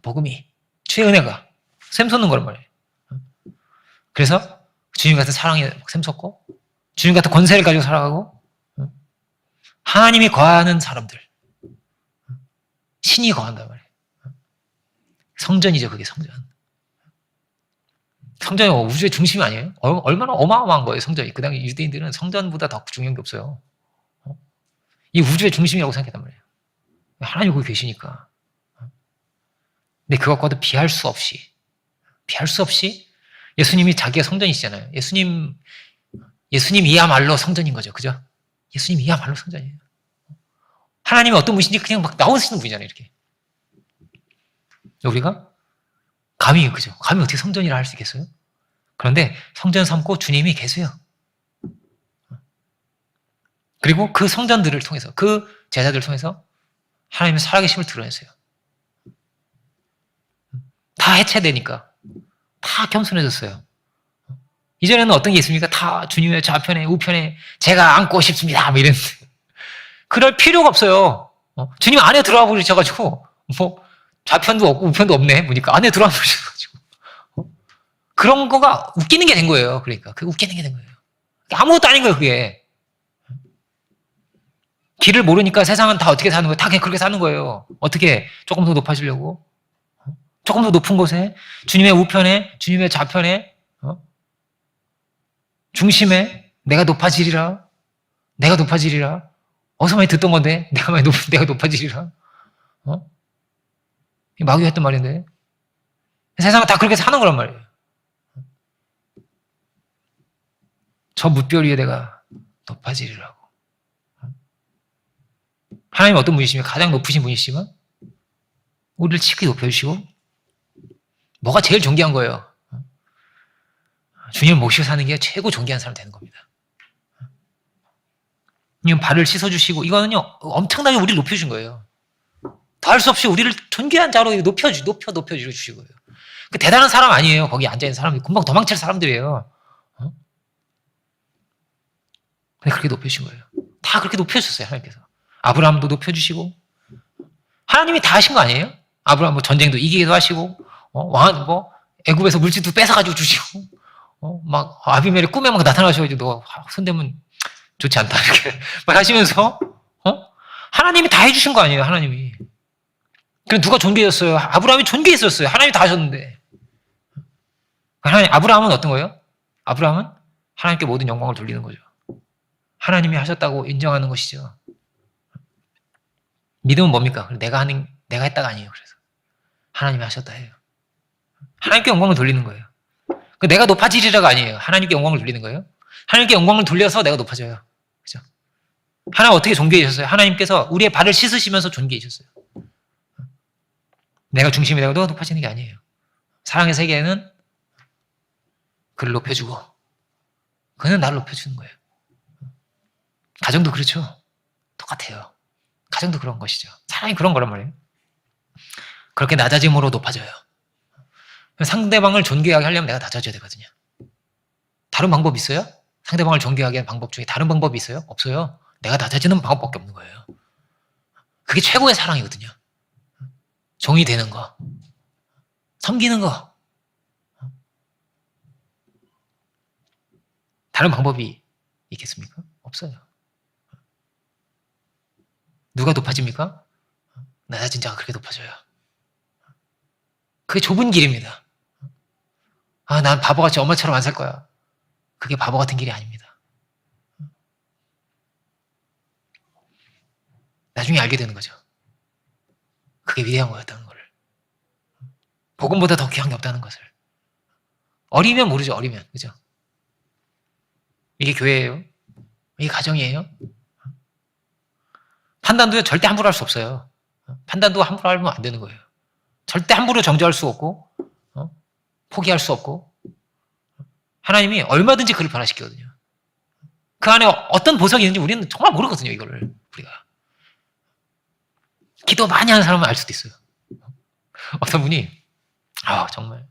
복음이, 주의 은혜가 샘솟는 거란 말이에요. 그래서 주님 같은 사랑이 샘솟고, 주님 같은 권세를 가지고 살아가고, 하나님이 거하는 사람들, 신이 거한단 말이에요. 성전이죠, 그게 성전. 성전이 우주의 중심이 아니에요? 얼마나 어마어마한 거예요, 성전이. 그 당시 유대인들은 성전보다 더 중요한 게 없어요. 이 우주의 중심이라고 생각했단 말이에요. 하나님이 거기 계시니까. 근데 그것과도 비할 수 없이 예수님이 자기가 성전이시잖아요. 예수님이야말로 성전인 거죠. 그죠? 예수님이야말로 성전이에요. 하나님이 어떤 분이신지 그냥 막 나오시는 분이잖아요, 이렇게. 우리가 감히 어떻게 성전이라 할 수 있겠어요? 그런데 성전 삼고 주님이 계세요. 그리고 그 성전들을 통해서, 그 제자들을 통해서 하나님의 살아계심을 드러냈어요. 다 해체되니까 다 겸손해졌어요. 이전에는 어떤 게 있습니까? 다 주님의 좌편에 우편에 제가 앉고 싶습니다, 뭐 이랬는데 그럴 필요가 없어요. 주님 안에 들어와 버리셔가지고 좌편도 없고 우편도 없네 보니까 안에 들어와 버리셔가지고 그런 거가 웃기는 게 된 거예요. 그러니까 그 웃기는 게 된 거예요. 아무것도 아닌 거예요, 그게. 길을 모르니까 세상은 다 어떻게 사는 거예요? 다 그냥 그렇게 사는 거예요. 어떻게 조금 더 높아지려고? 조금 더 높은 곳에, 주님의 우편에, 주님의 좌편에, 중심에 내가 높아지리라. 어디서 많이 듣던 건데 내가 높아지리라. 마귀가 했던 말인데 세상은 다 그렇게 사는 거란 말이에요. 저 무별 위에 내가 높아지리라고. 하나님 어떤 분이시면 가장 높으신 분이시지만 우리를 지극히 높여주시고 뭐가 제일 존귀한 거예요? 주님을 모시고 사는 게 최고 존귀한 사람 되는 겁니다. 주님 발을 씻어주시고 이거는요 엄청나게 우리를 높여주신 거예요. 더할 수 없이 우리를 존귀한 자로 높여주신 거예요. 그 대단한 사람 아니에요. 거기 앉아있는 사람이 금방 도망칠 사람들이에요. 근데 그렇게 높여주신 거예요. 다 그렇게 높여주셨어요, 하나님께서. 아브라함도 높여주시고 하나님이 다 하신 거 아니에요? 아브라함 전쟁도 이기기도 하시고 애굽에서 물질도 뺏어가지고 주시고 막 아비멜렉 꿈에 막 나타나셔가지고 너 손대면 좋지 않다 이렇게 막 하시면서 하나님이 다 해주신 거 아니에요, 하나님이. 그럼 누가 존귀했어요? 아브라함이 존귀했었어요. 하나님이 다 하셨는데. 아브라함은 어떤 거예요? 아브라함은 하나님께 모든 영광을 돌리는 거죠. 하나님이 하셨다고 인정하는 것이죠. 믿음은 뭡니까? 내가 했다가 아니에요. 그래서 하나님이 하셨다 해요. 하나님께 영광을 돌리는 거예요. 내가 높아지리라가 아니에요. 하나님께 영광을 돌리는 거예요. 하나님께 영광을 돌려서 내가 높아져요. 그죠? 하나님 어떻게 존귀해 주셨어요? 하나님께서 우리의 발을 씻으시면서 존귀해 주셨어요. 내가 중심이 되고 너가 높아지는 게 아니에요. 사랑의 세계에는 그를 높여주고 그는 나를 높여주는 거예요. 가정도 그렇죠. 똑같아요. 가정도 그런 것이죠. 사랑이 그런 거란 말이에요. 그렇게 낮아짐으로 높아져요. 상대방을 존귀하게 하려면 내가 낮아져야 되거든요. 다른 방법 있어요? 상대방을 존귀하게 하는 방법 중에 다른 방법이 있어요? 없어요. 내가 낮아지는 방법밖에 없는 거예요. 그게 최고의 사랑이거든요. 종이 되는 거, 섬기는 거. 다른 방법이 있겠습니까? 없어요. 누가 높아집니까? 낮아진 자가 그렇게 높아져요. 그게 좁은 길입니다. 난 바보같이 엄마처럼 안 살 거야. 그게 바보 같은 길이 아닙니다. 나중에 알게 되는 거죠. 그게 위대한 거였다는 것을. 복음보다 더 귀한 게 없다는 것을. 어리면 모르죠. 어리면. 그죠? 이게 교회예요. 이게 가정이에요. 판단도 절대 함부로 할 수 없어요. 판단도 함부로 하면 안 되는 거예요. 절대 함부로 정죄할 수 없고 포기할 수 없고 하나님이 얼마든지 그를 변화시키거든요. 그 안에 어떤 보석이 있는지 우리는 정말 모르거든요. 이거를 우리가. 기도 많이 하는 사람은 알 수도 있어요. 어떤 분이 정말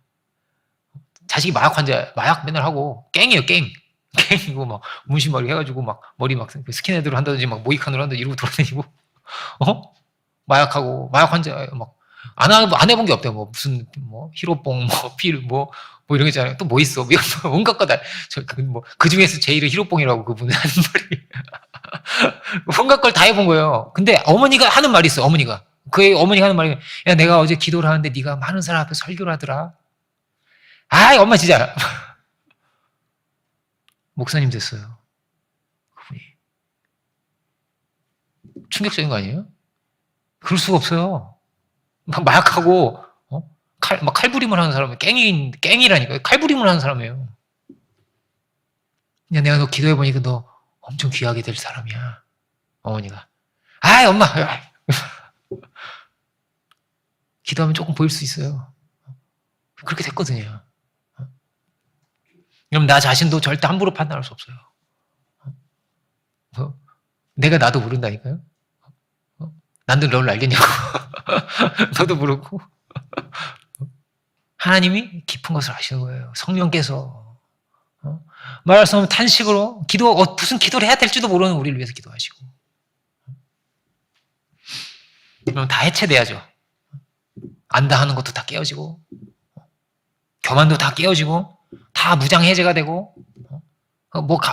자식이 마약 환자, 마약 맨날 하고 깽이에요. 깽이고 막 문신머리 해가지고 막 머리 막 스킨헤드로 한다든지 막 모이칸으로 한다든지 이러고 돌아다니고 마약하고 마약 환자 막 안 해본 게 없대요. 뭐 무슨 뭐 히로뽕 뭐 피를 뭐 이런 거 있잖아요. 또 뭐 있어? 온갖 거 다. 그 중에서 제일은 히로뽕이라고 그분이 하는 말이. 온갖 걸 다 해본 거예요. 근데 어머니가 하는 말이 있어. 어머니가 하는 말이 야 내가 어제 기도를 하는데 네가 많은 사람 앞에 설교를 하더라. 엄마 진짜 목사님 됐어요. 그분이 충격적인 거 아니에요? 그럴 수가 없어요. 막 마약하고 칼부림을 하는 사람이 깽이라니까요. 칼부림을 하는 사람이에요. 야, 내가 너 기도해 보니까 너 엄청 귀하게 될 사람이야. 어머니가. 엄마. 기도하면 조금 보일 수 있어요. 그렇게 됐거든요. 그럼 나 자신도 절대 함부로 판단할 수 없어요. 내가 나도 모른다니까요. 난도 너를 알겠냐고. 너도 모르고. 하나님이 깊은 것을 아시는 거예요. 성령께서. 말할 수 없는 탄식으로 무슨 기도를 해야 될지도 모르는 우리를 위해서 기도하시고. 그럼 다 해체돼야죠. 안다 하는 것도 다 깨어지고, 교만도 다 깨어지고, 다 무장 해제가 되고,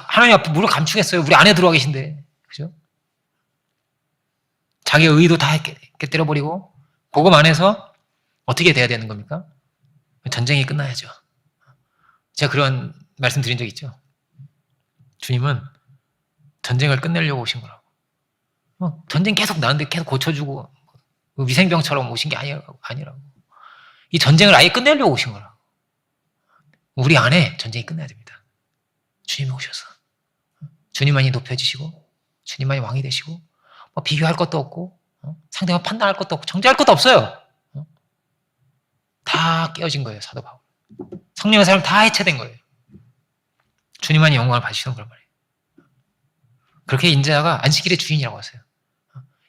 하나님 앞에 물을 감추겠어요. 우리 안에 들어와 계신데. 그죠? 자기의 의도 다 깨뜨려버리고, 복음 안에서 어떻게 돼야 되는 겁니까? 전쟁이 끝나야죠. 제가 그런 말씀 드린 적 있죠. 주님은 전쟁을 끝내려고 오신 거라고. 전쟁 계속 나는데 계속 고쳐주고 위생병처럼 오신 게 아니라고. 이 전쟁을 아예 끝내려고 오신 거라고. 우리 안에 전쟁이 끝나야 됩니다. 주님이 오셔서. 주님만이 높여지시고 주님만이 왕이 되시고 비교할 것도 없고 상대방 판단할 것도 없고 정죄할 것도 없어요. 다 깨어진 거예요. 사도 바울. 성령의 사람 다 해체된 거예요. 주님만이 영광을 받으시는 거란 말이에요. 그렇게 인자가 안식일의 주인이라고 하세요.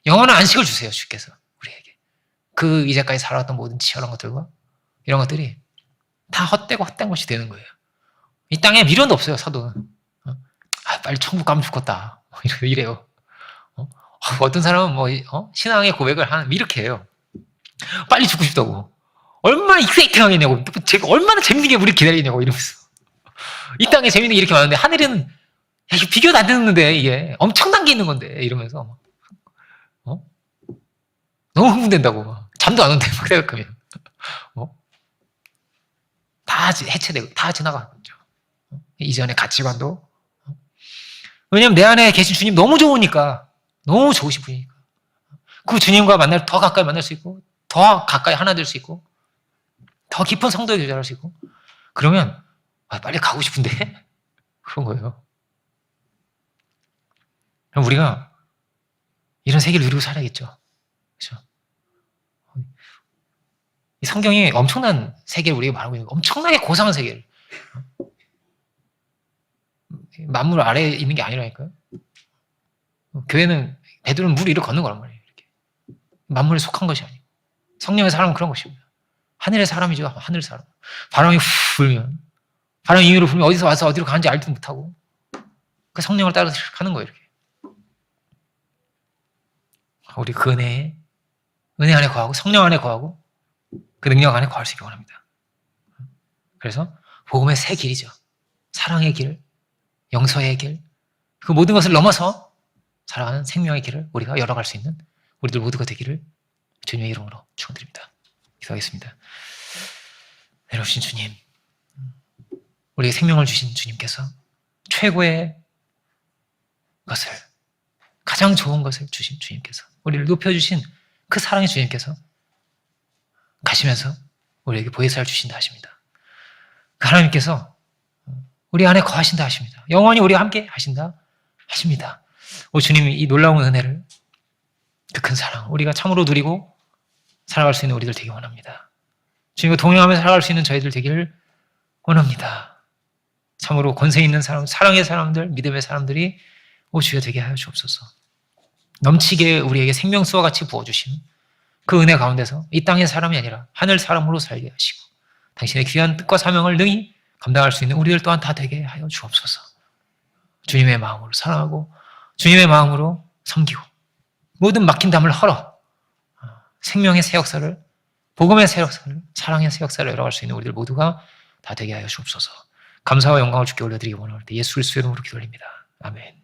영원한 안식을 주세요. 주께서 우리에게. 그 이제까지 살아왔던 모든 치열한 것들과 이런 것들이 다 헛된 것이 되는 거예요. 이 땅에 미련도 없어요. 사도는. 빨리 천국 가면 죽겠다. 이래요. 어떤 사람은 신앙의 고백을 하는 이렇게 해요. 빨리 죽고 싶다고. 얼마나 익사이팅하겠냐고. 제가 얼마나 재밌는 게 우리 기다리냐고 이러면서. 이 땅에 재밌는 게 이렇게 많은데 하늘에는 이거 비교도 안 되는데 이게 엄청난 게 있는 건데 이러면서 너무 흥분된다고 잠도 안 온대 막 생각하면 다 해체되고 다 지나가죠. 이전의 가치관도 왜냐면 내 안에 계신 주님 너무 좋으니까 너무 좋으신 분이니까 그 주님과 더 가까이 만날 수 있고 더 가까이 하나 될 수 있고 더 깊은 성도에 교제할 수 있고 그러면 빨리 가고 싶은데? 그런 거예요. 그럼 우리가 이런 세계를 누리고 살아야겠죠. 그렇죠? 이 성경이 엄청난 세계를 우리가 말하고 있는 거예요. 엄청나게 고상한 세계를. 만물 아래에 있는 게 아니라니까요. 교회는 베드로는 물 위를 걷는 거란 말이에요. 이렇게. 만물에 속한 것이 아니고. 성령의 사람은 그런 것입니다. 하늘의 사람이죠. 하늘 사람. 바람이 후 불면 바람이 임의로 불면 어디서 와서 어디로 가는지 알지도 못하고 그 성령을 따라서 가는 거예요. 이렇게. 우리 그 은혜 안에 거하고 성령 안에 거하고 그 능력 안에 거할 수 있기 원합니다. 그래서 복음의 새 길이죠. 사랑의 길, 용서의 길, 그 모든 것을 넘어서 살아가는 생명의 길을 우리가 열어갈 수 있는 우리들 모두가 되기를 주님의 이름으로 축원드립니다. 기도하겠습니다. 내려오신 주님, 우리에게 생명을 주신 주님께서 최고의 것을, 가장 좋은 것을 주신 주님께서, 우리를 높여주신 그 사랑의 주님께서 가시면서 우리에게 보혜사를 주신다 하십니다. 그 하나님께서 우리 안에 거하신다 하십니다. 영원히 우리와 함께 하신다 하십니다. 오 주님이 이 놀라운 은혜를, 그 큰 사랑, 우리가 참으로 누리고 살아갈 수 있는 우리들 되기 원합니다. 주님과 동행하며 살아갈 수 있는 저희들 되기를 원합니다. 참으로 권세 있는 사람, 사랑의 사람들, 믿음의 사람들이 오 주여 되게 하여 주옵소서. 넘치게 우리에게 생명수와 같이 부어주시는 그 은혜 가운데서 이 땅의 사람이 아니라 하늘 사람으로 살게 하시고 당신의 귀한 뜻과 사명을 능히 감당할 수 있는 우리들 또한 다 되게 하여 주옵소서. 주님의 마음으로 사랑하고 주님의 마음으로 섬기고 모든 막힌 담을 헐어 생명의 새 역사를, 복음의 새 역사를, 사랑의 새 역사를 열어갈 수 있는 우리들 모두가 다 되게 하여 주옵소서. 감사와 영광을 주께 올려드리기 원할 때 예수 그리스도의 이름으로 기도드립니다. 아멘.